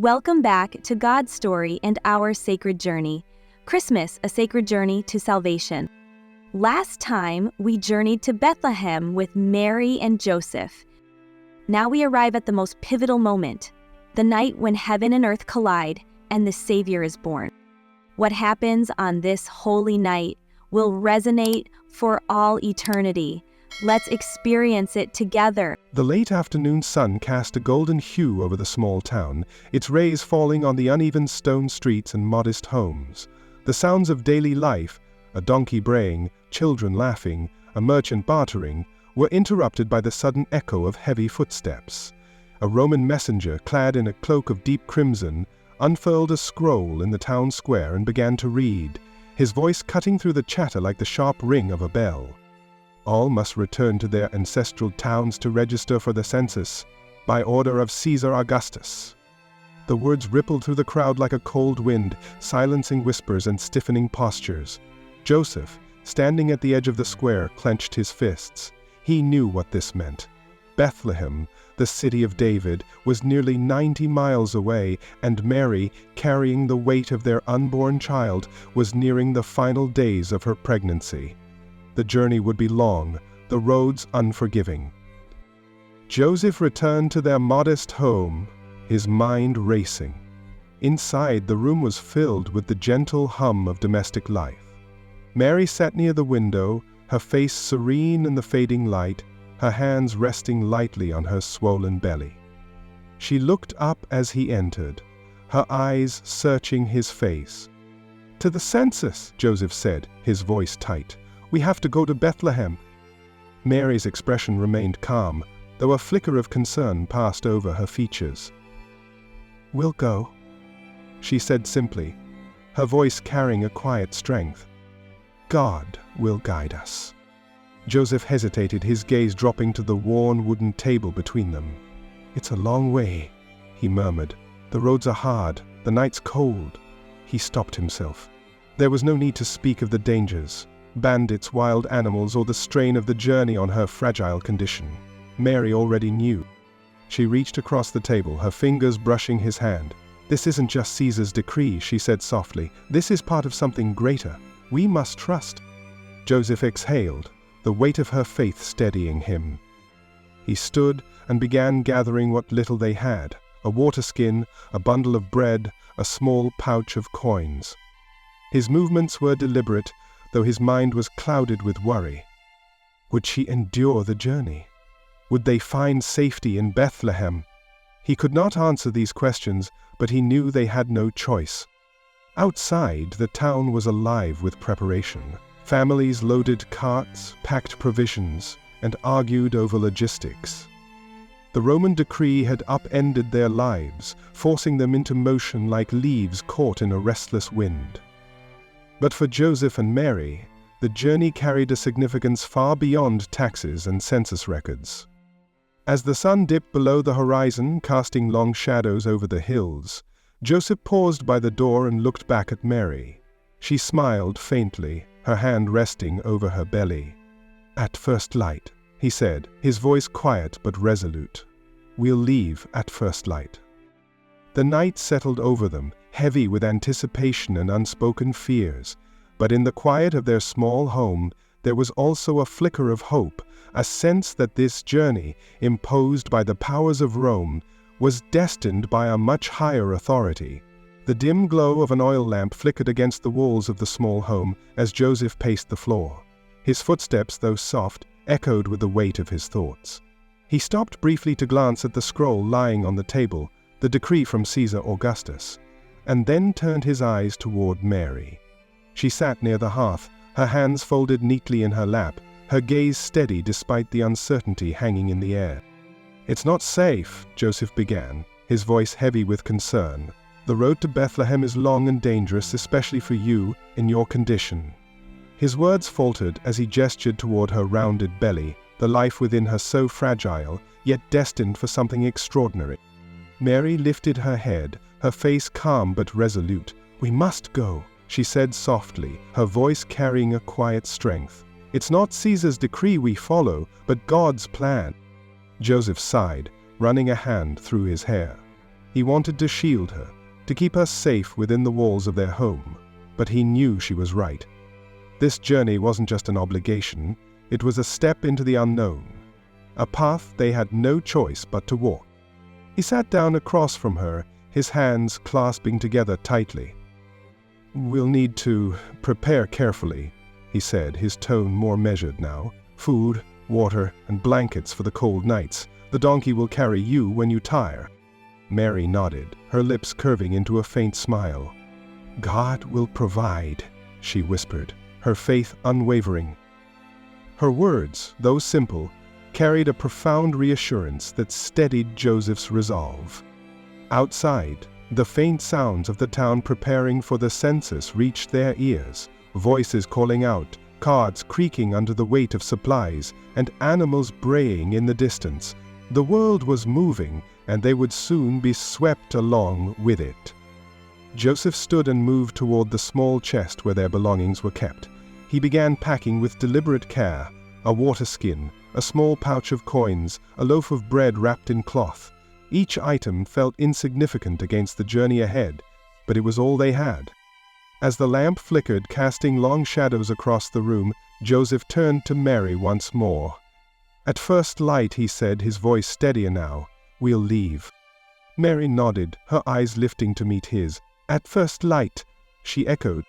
Welcome back to God's story and our sacred journey. Christmas, a sacred journey to salvation. Last time, we journeyed to Bethlehem with Mary and Joseph. Now we arrive at the most pivotal moment, the night when heaven and earth collide and the Savior is born. What happens on this holy night will resonate for all eternity. Let's experience it together. The late afternoon sun cast a golden hue over the small town, its rays falling on the uneven stone streets and modest homes. The sounds of daily life, a donkey braying, children laughing, a merchant bartering, were interrupted by the sudden echo of heavy footsteps. A Roman messenger, clad in a cloak of deep crimson, unfurled a scroll in the town square and began to read, his voice cutting through the chatter like the sharp ring of a bell. All must return to their ancestral towns to register for the census, by order of Caesar Augustus. The words rippled through the crowd like a cold wind, silencing whispers and stiffening postures. Joseph, standing at the edge of the square, clenched his fists. He knew what this meant. Bethlehem, the city of David, was nearly 90 miles away, and Mary, carrying the weight of their unborn child, was nearing the final days of her pregnancy. The journey would be long, the roads unforgiving. Joseph returned to their modest home, his mind racing. Inside, the room was filled with the gentle hum of domestic life. Mary sat near the window, her face serene in the fading light, her hands resting lightly on her swollen belly. She looked up as he entered, her eyes searching his face. "To the census," Joseph said, his voice tight. "We have to go to Bethlehem." Mary's expression remained calm, though a flicker of concern passed over her features. "We'll go," she said simply, her voice carrying a quiet strength. "God will guide us." Joseph hesitated, his gaze dropping to the worn wooden table between them. "It's a long way," he murmured. "The roads are hard, the night's cold." He stopped himself. There was no need to speak of the dangers, bandits, wild animals, or the strain of the journey on her fragile condition. Mary already knew. She reached across the table, her fingers brushing his hand. "This isn't just Caesar's decree," she said softly. "This is part of something greater. We must trust." Joseph exhaled, the weight of her faith steadying him. He stood and began gathering what little they had, a water skin, a bundle of bread, a small pouch of coins. His movements were deliberate, though his mind was clouded with worry. Would she endure the journey? Would they find safety in Bethlehem? He could not answer these questions, but he knew they had no choice. Outside, the town was alive with preparation. Families loaded carts, packed provisions, and argued over logistics. The Roman decree had upended their lives, forcing them into motion like leaves caught in a restless wind. But for Joseph and Mary, the journey carried a significance far beyond taxes and census records. As the sun dipped below the horizon, casting long shadows over the hills, Joseph paused by the door and looked back at Mary. She smiled faintly, her hand resting over her belly. "At first light," he said, his voice quiet but resolute. "We'll leave at first light." The night settled over them, heavy with anticipation and unspoken fears, but in the quiet of their small home, there was also a flicker of hope, a sense that this journey, imposed by the powers of Rome, was destined by a much higher authority. The dim glow of an oil lamp flickered against the walls of the small home as Joseph paced the floor. His footsteps, though soft, echoed with the weight of his thoughts. He stopped briefly to glance at the scroll lying on the table, the decree from Caesar Augustus, and then turned his eyes toward Mary. She sat near the hearth, her hands folded neatly in her lap, her gaze steady despite the uncertainty hanging in the air. "It's not safe," Joseph began, his voice heavy with concern. "The road to Bethlehem is long and dangerous, especially for you, in your condition." His words faltered as he gestured toward her rounded belly, the life within her so fragile, yet destined for something extraordinary. Mary lifted her head, her face calm but resolute. "We must go," she said softly, her voice carrying a quiet strength. "It's not Caesar's decree we follow, but God's plan." Joseph sighed, running a hand through his hair. He wanted to shield her, to keep her safe within the walls of their home. But he knew she was right. This journey wasn't just an obligation, it was a step into the unknown. A path they had no choice but to walk. He sat down across from her, his hands clasping together tightly. "We'll need to prepare carefully," he said, his tone more measured now. "Food, water, and blankets for the cold nights. The donkey will carry you when you tire." Mary nodded, her lips curving into a faint smile. "God will provide," she whispered, her faith unwavering. Her words, though simple, carried a profound reassurance that steadied Joseph's resolve. Outside, the faint sounds of the town preparing for the census reached their ears, voices calling out, carts creaking under the weight of supplies, and animals braying in the distance. The world was moving, and they would soon be swept along with it. Joseph stood and moved toward the small chest where their belongings were kept. He began packing with deliberate care: a water skin, a small pouch of coins, a loaf of bread wrapped in cloth. Each item felt insignificant against the journey ahead, but it was all they had. As the lamp flickered, casting long shadows across the room, Joseph turned to Mary once more. "At first light," he said, his voice steadier now, "we'll leave." Mary nodded, her eyes lifting to meet his. "At first light," she echoed.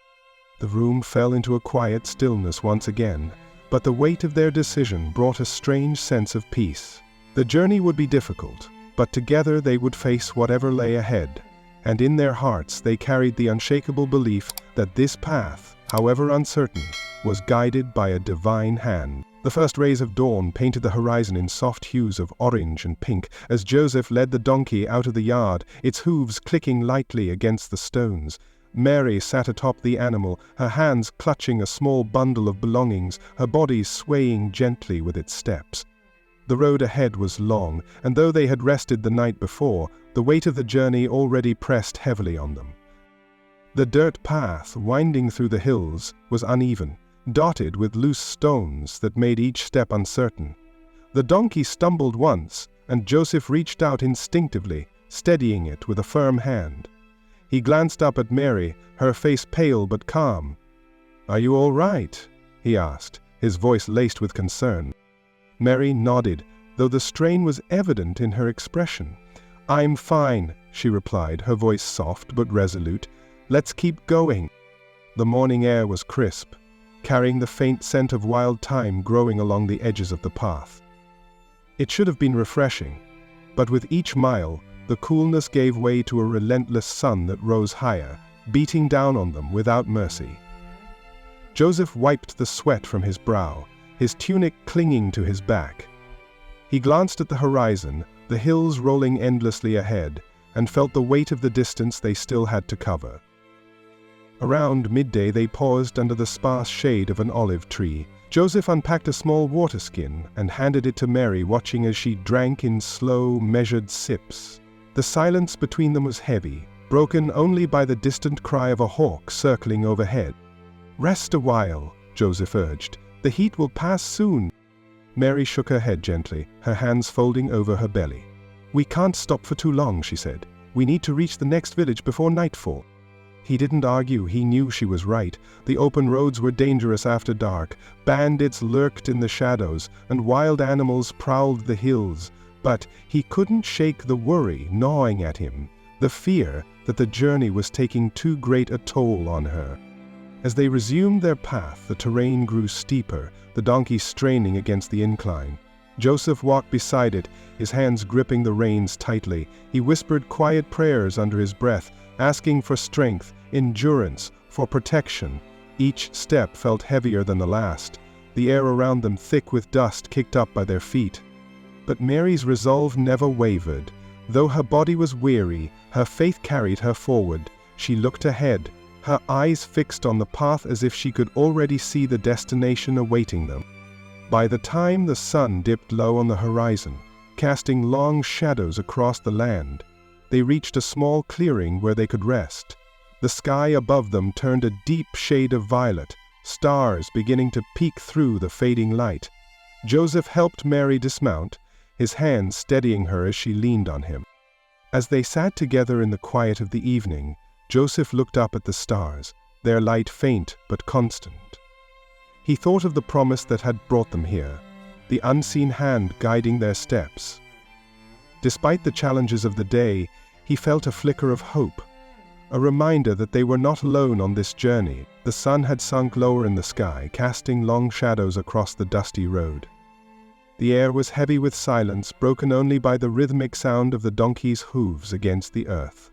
The room fell into a quiet stillness once again, but the weight of their decision brought a strange sense of peace. The journey would be difficult, but together they would face whatever lay ahead, and in their hearts they carried the unshakable belief that this path, however uncertain, was guided by a divine hand. The first rays of dawn painted the horizon in soft hues of orange and pink as Joseph led the donkey out of the yard, its hooves clicking lightly against the stones. Mary sat atop the animal, her hands clutching a small bundle of belongings, her body swaying gently with its steps. The road ahead was long, and though they had rested the night before, the weight of the journey already pressed heavily on them. The dirt path, winding through the hills, was uneven, dotted with loose stones that made each step uncertain. The donkey stumbled once, and Joseph reached out instinctively, steadying it with a firm hand. He glanced up at Mary, her face pale but calm. "Are you all right?" he asked, his voice laced with concern. Mary nodded, though the strain was evident in her expression. "I'm fine," she replied, her voice soft but resolute. "Let's keep going." The morning air was crisp, carrying the faint scent of wild thyme growing along the edges of the path. It should have been refreshing, but with each mile, the coolness gave way to a relentless sun that rose higher, beating down on them without mercy. Joseph wiped the sweat from his brow, his tunic clinging to his back. He glanced at the horizon, the hills rolling endlessly ahead, and felt the weight of the distance they still had to cover. Around midday they paused under the sparse shade of an olive tree. Joseph unpacked a small water skin and handed it to Mary, watching as she drank in slow, measured sips. The silence between them was heavy, broken only by the distant cry of a hawk circling overhead. "Rest a while," Joseph urged. "The heat will pass soon." Mary shook her head gently, her hands folding over her belly. "We can't stop for too long," she said. "We need to reach the next village before nightfall." He didn't argue, he knew she was right. The open roads were dangerous after dark, bandits lurked in the shadows, and wild animals prowled the hills. But he couldn't shake the worry gnawing at him, the fear that the journey was taking too great a toll on her. As they resumed their path, the terrain grew steeper, the donkey straining against the incline. Joseph walked beside it, his hands gripping the reins tightly. He whispered quiet prayers under his breath, asking for strength, endurance, for protection. Each step felt heavier than the last, the air around them thick with dust kicked up by their feet. But Mary's resolve never wavered. Though her body was weary, her faith carried her forward. She looked ahead, her eyes fixed on the path as if she could already see the destination awaiting them. By the time the sun dipped low on the horizon, casting long shadows across the land, they reached a small clearing where they could rest. The sky above them turned a deep shade of violet, stars beginning to peek through the fading light. Joseph helped Mary dismount, his hand steadying her as she leaned on him. As they sat together in the quiet of the evening, Joseph looked up at the stars, their light faint but constant. He thought of the promise that had brought them here, the unseen hand guiding their steps. Despite the challenges of the day, he felt a flicker of hope, a reminder that they were not alone on this journey. The sun had sunk lower in the sky, casting long shadows across the dusty road. The air was heavy with silence, broken only by the rhythmic sound of the donkey's hooves against the earth.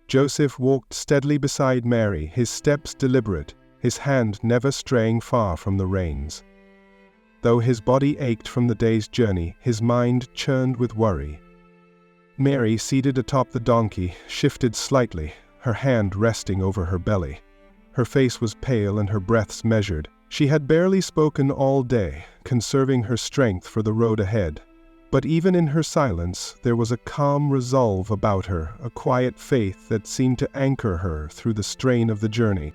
Joseph walked steadily beside Mary, his steps deliberate, his hand never straying far from the reins. Though his body ached from the day's journey, his mind churned with worry. Mary, seated atop the donkey, shifted slightly, her hand resting over her belly. Her face was pale and her breaths measured. She had barely spoken all day, conserving her strength for the road ahead. But even in her silence, there was a calm resolve about her, a quiet faith that seemed to anchor her through the strain of the journey.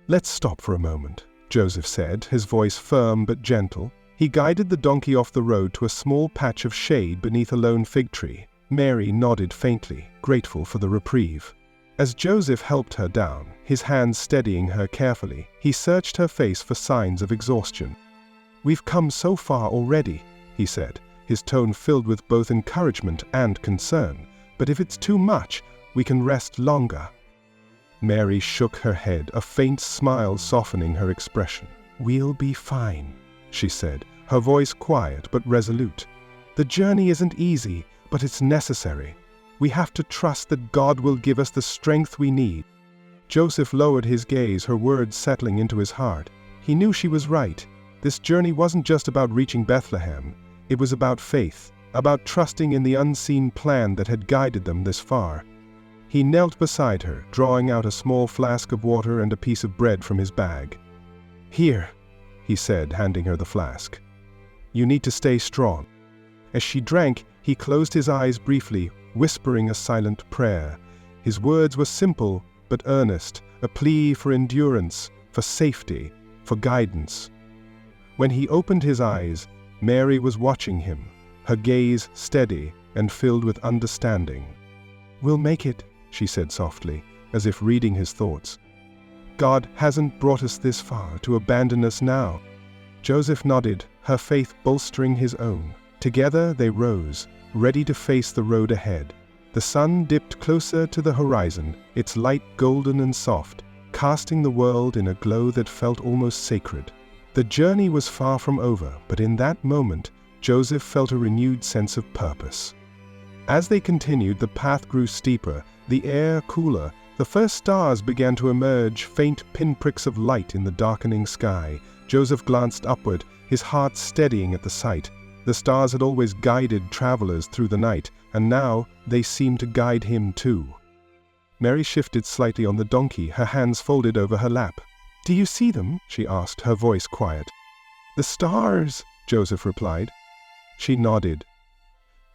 "Let's stop for a moment," Joseph said, his voice firm but gentle. He guided the donkey off the road to a small patch of shade beneath a lone fig tree. Mary nodded faintly, grateful for the reprieve. As Joseph helped her down, his hands steadying her carefully, he searched her face for signs of exhaustion. "We've come so far already," he said, his tone filled with both encouragement and concern. "But if it's too much, we can rest longer." Mary shook her head, a faint smile softening her expression. "We'll be fine," she said, her voice quiet but resolute. "The journey isn't easy, but it's necessary. We have to trust that God will give us the strength we need." Joseph lowered his gaze, her words settling into his heart. He knew she was right. This journey wasn't just about reaching Bethlehem. It was about faith, about trusting in the unseen plan that had guided them this far. He knelt beside her, drawing out a small flask of water and a piece of bread from his bag. "Here," he said, handing her the flask. "You need to stay strong." As she drank, he closed his eyes briefly, whispering a silent prayer. His words were simple but earnest, a plea for endurance, for safety, for guidance. When he opened his eyes, Mary was watching him, her gaze steady and filled with understanding. "We'll make it," she said softly, as if reading his thoughts. "God hasn't brought us this far to abandon us now." Joseph nodded, her faith bolstering his own. Together they rose, ready to face the road ahead. The sun dipped closer to the horizon, its light golden and soft, casting the world in a glow that felt almost sacred. The journey was far from over, but in that moment, Joseph felt a renewed sense of purpose. As they continued, the path grew steeper, the air cooler. The first stars began to emerge, faint pinpricks of light in the darkening sky. Joseph glanced upward, his heart steadying at the sight. The stars had always guided travelers through the night, and now they seemed to guide him too. Mary shifted slightly on the donkey, her hands folded over her lap. "Do you see them?" she asked, her voice quiet. "The stars," Joseph replied. She nodded.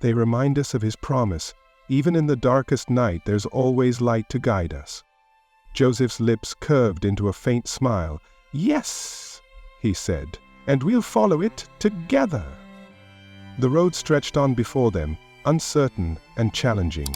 "They remind us of his promise. Even in the darkest night, there's always light to guide us." Joseph's lips curved into a faint smile. "Yes," he said, "and we'll follow it together." The road stretched on before them, uncertain and challenging.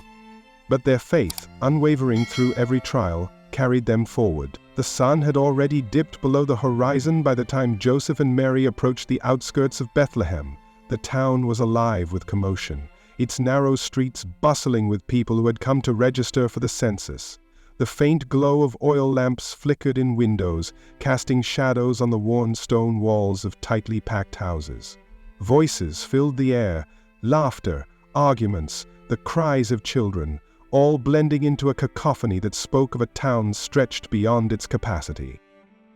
But their faith, unwavering through every trial, carried them forward. The sun had already dipped below the horizon by the time Joseph and Mary approached the outskirts of Bethlehem. The town was alive with commotion, its narrow streets bustling with people who had come to register for the census. The faint glow of oil lamps flickered in windows, casting shadows on the worn stone walls of tightly packed houses. Voices filled the air, laughter, arguments, the cries of children, all blending into a cacophony that spoke of a town stretched beyond its capacity.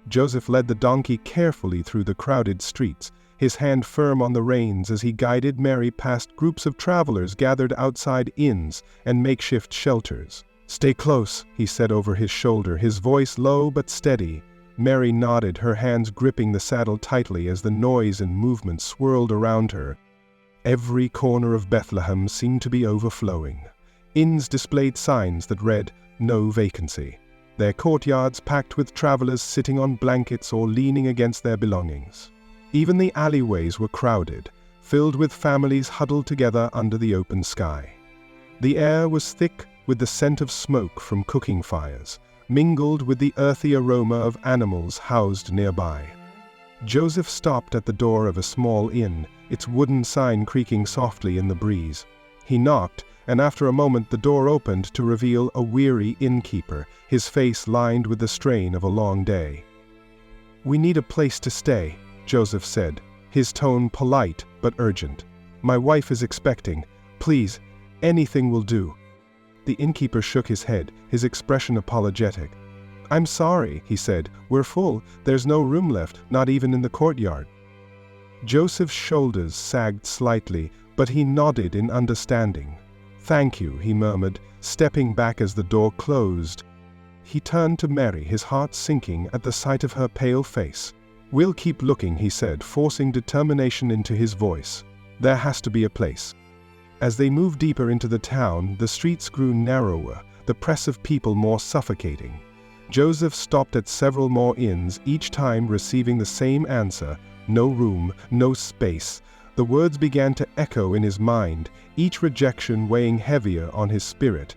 Joseph led the donkey carefully through the crowded streets, his hand firm on the reins as he guided Mary past groups of travelers gathered outside inns and makeshift shelters. "Stay close," he said over his shoulder, his voice low but steady. Mary nodded, her hands gripping the saddle tightly as the noise and movement swirled around her. Every corner of Bethlehem seemed to be overflowing. Inns displayed signs that read, "No vacancy," their courtyards packed with travelers sitting on blankets or leaning against their belongings. Even the alleyways were crowded, filled with families huddled together under the open sky. The air was thick with the scent of smoke from cooking fires, mingled with the earthy aroma of animals housed nearby. Joseph stopped at the door of a small inn, its wooden sign creaking softly in the breeze. He knocked, and after a moment the door opened to reveal a weary innkeeper, his face lined with the strain of a long day. "We need a place to stay," Joseph said, his tone polite but urgent. "My wife is expecting. Please, anything will do." The innkeeper shook his head, his expression apologetic. "I'm sorry," he said. "We're full. There's no room left, not even in the courtyard." Joseph's shoulders sagged slightly, but he nodded in understanding. "Thank you," he murmured, stepping back as the door closed. He turned to Mary, his heart sinking at the sight of her pale face. "We'll keep looking," he said, forcing determination into his voice. "There has to be a place." As they moved deeper into the town, the streets grew narrower, the press of people more suffocating. Joseph stopped at several more inns, each time receiving the same answer: no room, no space. The words began to echo in his mind, each rejection weighing heavier on his spirit.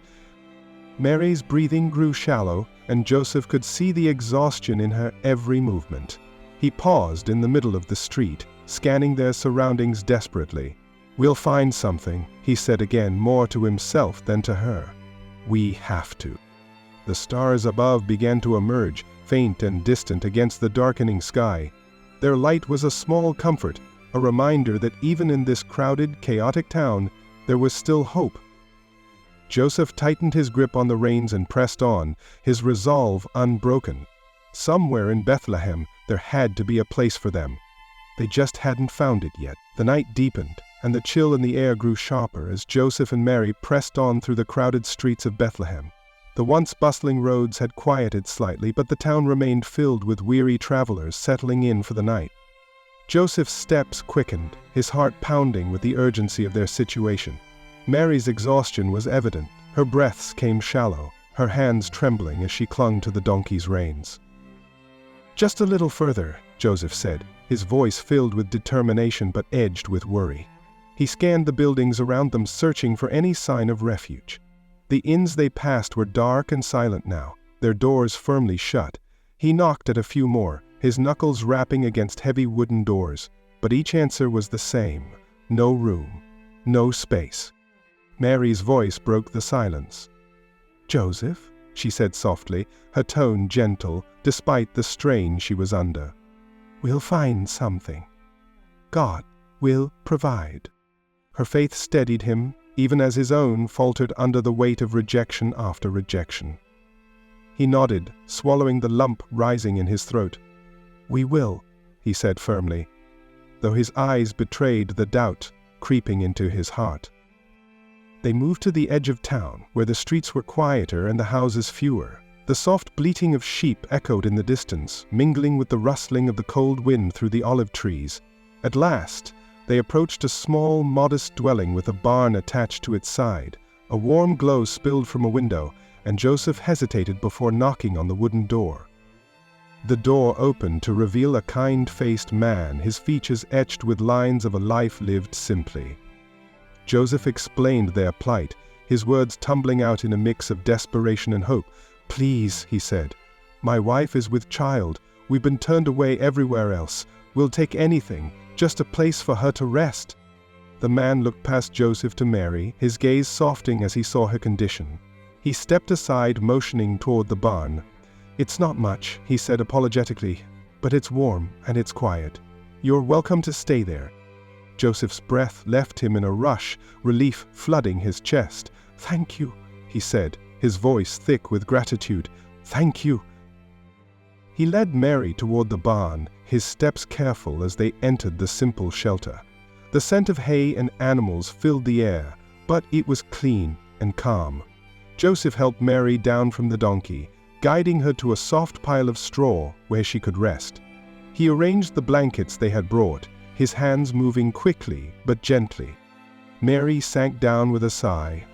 Mary's breathing grew shallow, and Joseph could see the exhaustion in her every movement. He paused in the middle of the street, scanning their surroundings desperately. "We'll find something," he said again, more to himself than to her. "We have to." The stars above began to emerge, faint and distant against the darkening sky. Their light was a small comfort, a reminder that even in this crowded, chaotic town, there was still hope. Joseph tightened his grip on the reins and pressed on, his resolve unbroken. Somewhere in Bethlehem, there had to be a place for them. They just hadn't found it yet. The night deepened, and the chill in the air grew sharper as Joseph and Mary pressed on through the crowded streets of Bethlehem. The once bustling roads had quieted slightly, but the town remained filled with weary travelers settling in for the night. Joseph's steps quickened, his heart pounding with the urgency of their situation. Mary's exhaustion was evident. Her breaths came shallow, her hands trembling as she clung to the donkey's reins. "Just a little further," Joseph said, his voice filled with determination but edged with worry. He scanned the buildings around them, searching for any sign of refuge. The inns they passed were dark and silent now, their doors firmly shut. He knocked at a few more, his knuckles rapping against heavy wooden doors, but each answer was the same: no room, no space. Mary's voice broke the silence. "Joseph," she said softly, her tone gentle, despite the strain she was under. "We'll find something. God will provide." Her faith steadied him, even as his own faltered under the weight of rejection after rejection. He nodded, swallowing the lump rising in his throat. "We will," he said firmly, though his eyes betrayed the doubt creeping into his heart. They moved to the edge of town, where the streets were quieter and the houses fewer. The soft bleating of sheep echoed in the distance, mingling with the rustling of the cold wind through the olive trees. At last, they approached a small, modest dwelling with a barn attached to its side. A warm glow spilled from a window, and Joseph hesitated before knocking on the wooden door. The door opened to reveal a kind-faced man, his features etched with lines of a life lived simply. Joseph explained their plight, his words tumbling out in a mix of desperation and hope. "Please," he said, "my wife is with child. We've been turned away everywhere else. We'll take anything, just a place for her to rest." The man looked past Joseph to Mary, his gaze softening as he saw her condition. He stepped aside, motioning toward the barn. "It's not much," he said apologetically, "but it's warm and it's quiet. You're welcome to stay there." Joseph's breath left him in a rush, relief flooding his chest. "Thank you," he said, his voice thick with gratitude. "Thank you." He led Mary toward the barn, his steps careful as they entered the simple shelter. The scent of hay and animals filled the air, but it was clean and calm. Joseph helped Mary down from the donkey, guiding her to a soft pile of straw where she could rest. He arranged the blankets they had brought, his hands moving quickly but gently. Mary sank down with a sigh,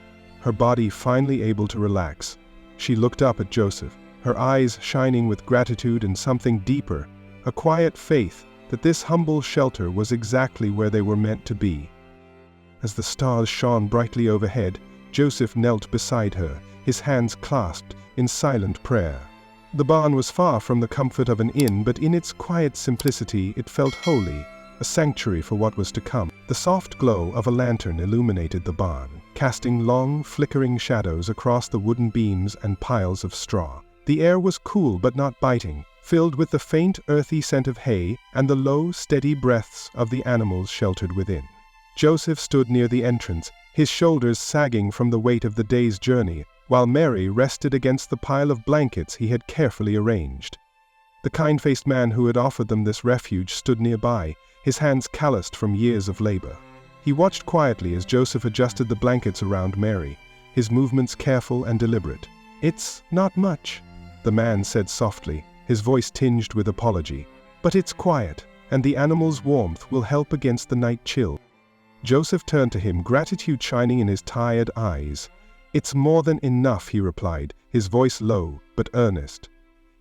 her body finally able to relax. She looked up at Joseph, her eyes shining with gratitude and something deeper, a quiet faith that this humble shelter was exactly where they were meant to be. As the stars shone brightly overhead, Joseph knelt beside her, his hands clasped in silent prayer. The barn was far from the comfort of an inn, but in its quiet simplicity it felt holy, a sanctuary for what was to come. The soft glow of a lantern illuminated the barn, casting long, flickering shadows across the wooden beams and piles of straw. The air was cool but not biting, filled with the faint, earthy scent of hay and the low, steady breaths of the animals sheltered within. Joseph stood near the entrance, his shoulders sagging from the weight of the day's journey, while Mary rested against the pile of blankets he had carefully arranged. The kind-faced man who had offered them this refuge stood nearby, his hands calloused from years of labor. He watched quietly as Joseph adjusted the blankets around Mary, his movements careful and deliberate. "It's not much," the man said softly, his voice tinged with apology. "But it's quiet, and the animal's warmth will help against the night chill." Joseph turned to him, gratitude shining in his tired eyes. "It's more than enough," he replied, his voice low but earnest.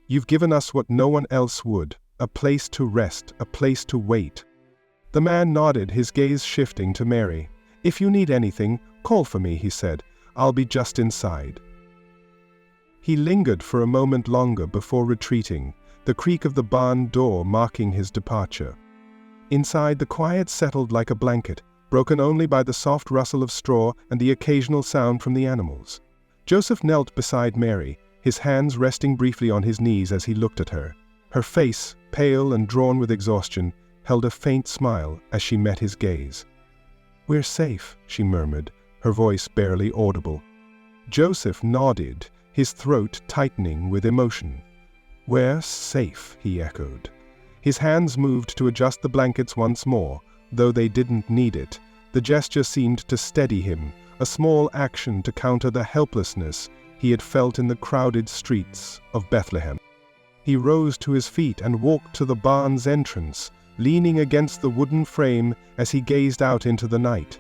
"You've given us what no one else would, a place to rest, a place to wait." The man nodded, his gaze shifting to Mary. "If you need anything, call for me," he said. "I'll be just inside." He lingered for a moment longer before retreating, the creak of the barn door marking his departure. Inside, the quiet settled like a blanket, broken only by the soft rustle of straw and the occasional sound from the animals. Joseph knelt beside Mary, his hands resting briefly on his knees as he looked at her. Her face, pale and drawn with exhaustion, held a faint smile as she met his gaze. "We're safe," she murmured, her voice barely audible. Joseph nodded, his throat tightening with emotion. "We're safe," he echoed. His hands moved to adjust the blankets once more, though they didn't need it. The gesture seemed to steady him, a small action to counter the helplessness he had felt in the crowded streets of Bethlehem. He rose to his feet and walked to the barn's entrance, leaning against the wooden frame as he gazed out into the night.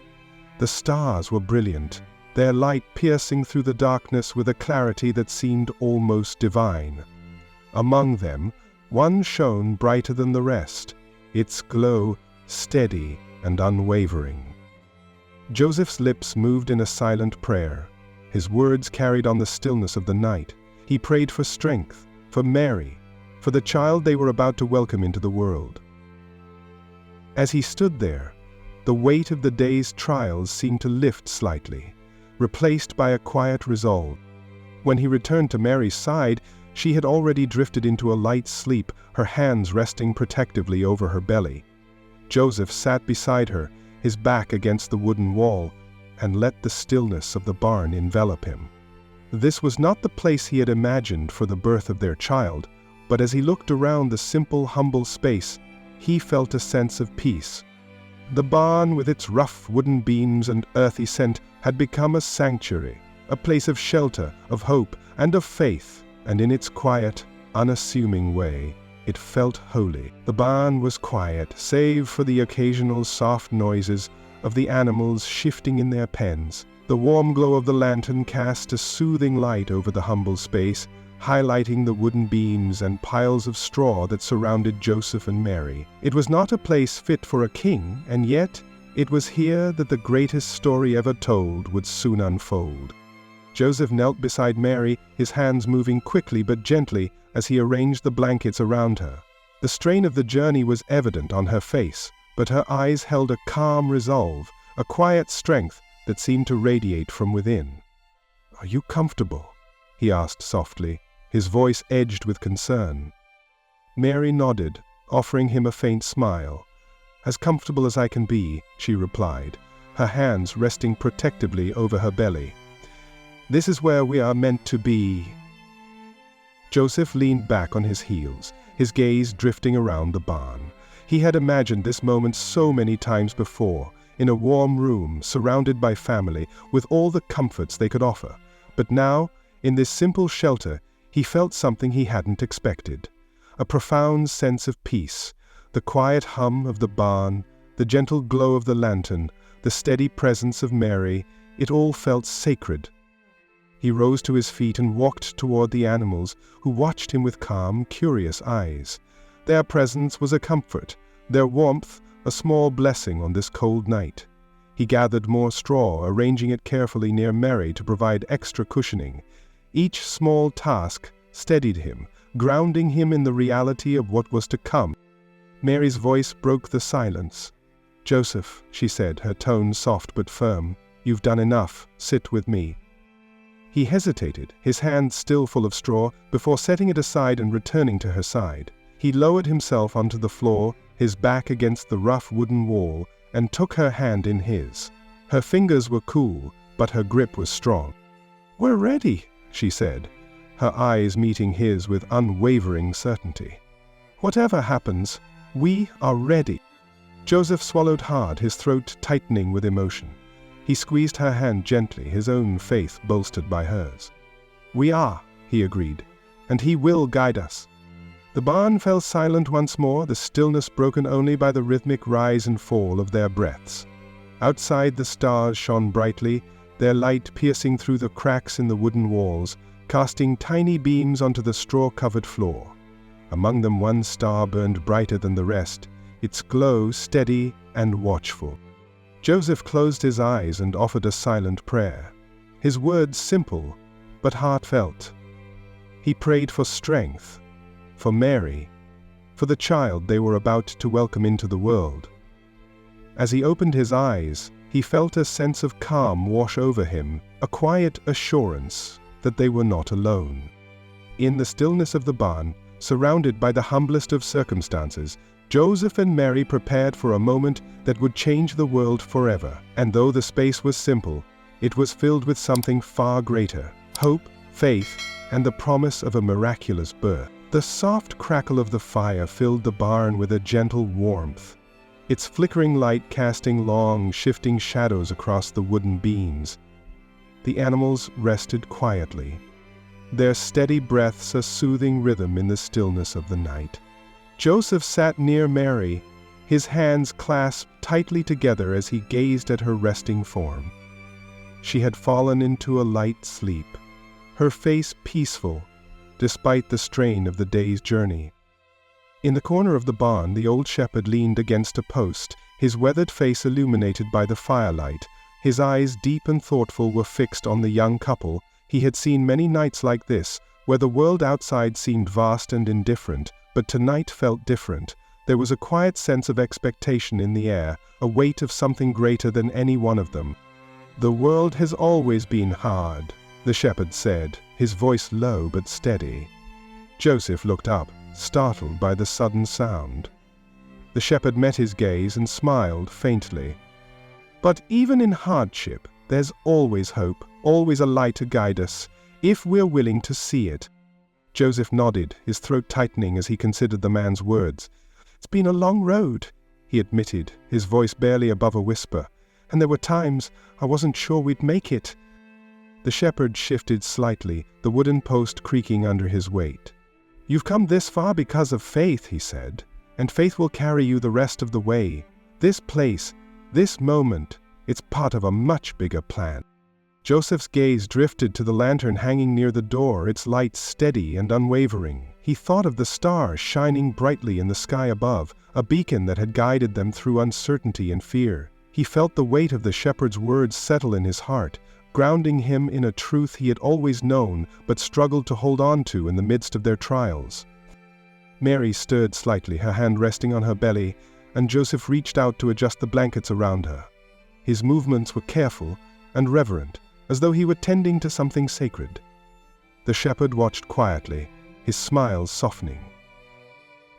The stars were brilliant, their light piercing through the darkness with a clarity that seemed almost divine. Among them, one shone brighter than the rest, its glow steady and unwavering. Joseph's lips moved in a silent prayer. His words carried on the stillness of the night. He prayed for strength, for Mary, for the child they were about to welcome into the world. As he stood there, the weight of the day's trials seemed to lift slightly, replaced by a quiet resolve. When he returned to Mary's side, she had already drifted into a light sleep, her hands resting protectively over her belly. Joseph sat beside her, his back against the wooden wall, and let the stillness of the barn envelop him. This was not the place he had imagined for the birth of their child, but as he looked around the simple, humble space, he felt a sense of peace. The barn, with its rough wooden beams and earthy scent, had become a sanctuary, a place of shelter, of hope, and of faith, and in its quiet, unassuming way, it felt holy. The barn was quiet, save for the occasional soft noises of the animals shifting in their pens. The warm glow of the lantern cast a soothing light over the humble space, highlighting the wooden beams and piles of straw that surrounded Joseph and Mary. It was not a place fit for a king, and yet it was here that the greatest story ever told would soon unfold. Joseph knelt beside Mary, his hands moving quickly but gently as he arranged the blankets around her. The strain of the journey was evident on her face, but her eyes held a calm resolve, a quiet strength that seemed to radiate from within. "Are you comfortable?" he asked softly, his voice edged with concern. Mary nodded, offering him a faint smile. "As comfortable as I can be," she replied, her hands resting protectively over her belly. "This is where we are meant to be." Joseph leaned back on his heels, his gaze drifting around the barn. He had imagined this moment so many times before, in a warm room, surrounded by family, with all the comforts they could offer. But now, in this simple shelter, he felt something he hadn't expected. A profound sense of peace, the quiet hum of the barn, the gentle glow of the lantern, the steady presence of Mary, it all felt sacred. He rose to his feet and walked toward the animals, who watched him with calm, curious eyes. Their presence was a comfort, their warmth a small blessing on this cold night. He gathered more straw, arranging it carefully near Mary to provide extra cushioning. Each small task steadied him, grounding him in the reality of what was to come. Mary's voice broke the silence. "Joseph," she said, her tone soft but firm, "you've done enough. Sit with me." He hesitated, his hand still full of straw, before setting it aside and returning to her side. He lowered himself onto the floor, his back against the rough wooden wall, and took her hand in his. Her fingers were cool, but her grip was strong. "We're ready," she said, her eyes meeting his with unwavering certainty. "Whatever happens, we are ready." Joseph swallowed hard, his throat tightening with emotion. He squeezed her hand gently, his own faith bolstered by hers. "We are," he agreed, "and he will guide us." The barn fell silent once more, the stillness broken only by the rhythmic rise and fall of their breaths. Outside, the stars shone brightly, their light piercing through the cracks in the wooden walls, casting tiny beams onto the straw-covered floor. Among them one star burned brighter than the rest, its glow steady and watchful. Joseph closed his eyes and offered a silent prayer. His words simple, but heartfelt. He prayed for strength, for Mary, for the child they were about to welcome into the world. As he opened his eyes, he felt a sense of calm wash over him, a quiet assurance that they were not alone. In the stillness of the barn, surrounded by the humblest of circumstances, Joseph and Mary prepared for a moment that would change the world forever. And though the space was simple, it was filled with something far greater: hope, faith, and the promise of a miraculous birth. The soft crackle of the fire filled the barn with a gentle warmth, its flickering light casting long, shifting shadows across the wooden beams. The animals rested quietly, their steady breaths a soothing rhythm in the stillness of the night. Joseph sat near Mary, his hands clasped tightly together as he gazed at her resting form. She had fallen into a light sleep, her face peaceful, despite the strain of the day's journey. In the corner of the barn, the old shepherd leaned against a post, his weathered face illuminated by the firelight. His eyes, deep and thoughtful, were fixed on the young couple. He had seen many nights like this, where the world outside seemed vast and indifferent, but tonight felt different. There was a quiet sense of expectation in the air, a weight of something greater than any one of them. "The world has always been hard," the shepherd said, his voice low but steady. Joseph looked up, startled by the sudden sound. The shepherd met his gaze and smiled faintly. "But even in hardship, there's always hope, always a light to guide us, if we're willing to see it." Joseph nodded, his throat tightening as he considered the man's words. "It's been a long road," he admitted, his voice barely above a whisper, "and there were times I wasn't sure we'd make it." The shepherd shifted slightly, the wooden post creaking under his weight. "You've come this far because of faith," he said, "and faith will carry you the rest of the way. This place, this moment, it's part of a much bigger plan." Joseph's gaze drifted to the lantern hanging near the door, its light steady and unwavering. He thought of the stars shining brightly in the sky above, a beacon that had guided them through uncertainty and fear. He felt the weight of the shepherd's words settle in his heart, grounding him in a truth he had always known but struggled to hold on to in the midst of their trials. Mary stirred slightly, her hand resting on her belly, and Joseph reached out to adjust the blankets around her. His movements were careful and reverent, as though he were tending to something sacred. The shepherd watched quietly, his smile softening.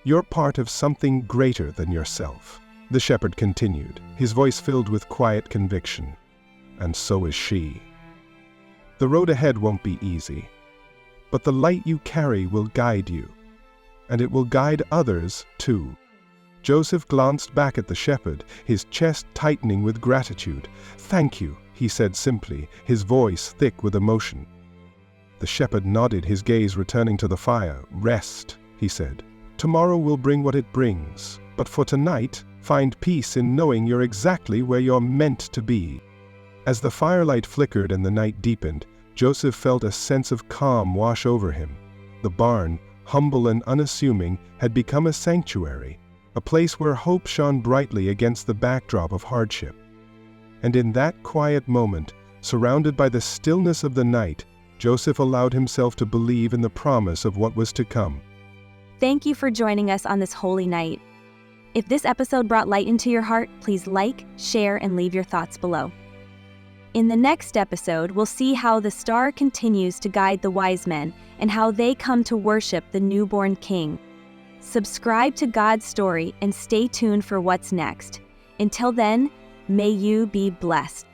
"You're part of something greater than yourself," the shepherd continued, his voice filled with quiet conviction. "And so is she. The road ahead won't be easy, but the light you carry will guide you, and it will guide others too." Joseph glanced back at the shepherd, his chest tightening with gratitude. "Thank you," he said simply, his voice thick with emotion. The shepherd nodded, his gaze returning to the fire. "Rest," he said. "Tomorrow will bring what it brings, but for tonight, find peace in knowing you're exactly where you're meant to be." As the firelight flickered and the night deepened, Joseph felt a sense of calm wash over him. The barn, humble and unassuming, had become a sanctuary, a place where hope shone brightly against the backdrop of hardship. And in that quiet moment, surrounded by the stillness of the night, Joseph allowed himself to believe in the promise of what was to come. Thank you for joining us on this holy night. If this episode brought light into your heart, please like, share, and leave your thoughts below. In the next episode, we'll see how the star continues to guide the wise men and how they come to worship the newborn king. Subscribe to God's Story and stay tuned for what's next. Until then, may you be blessed.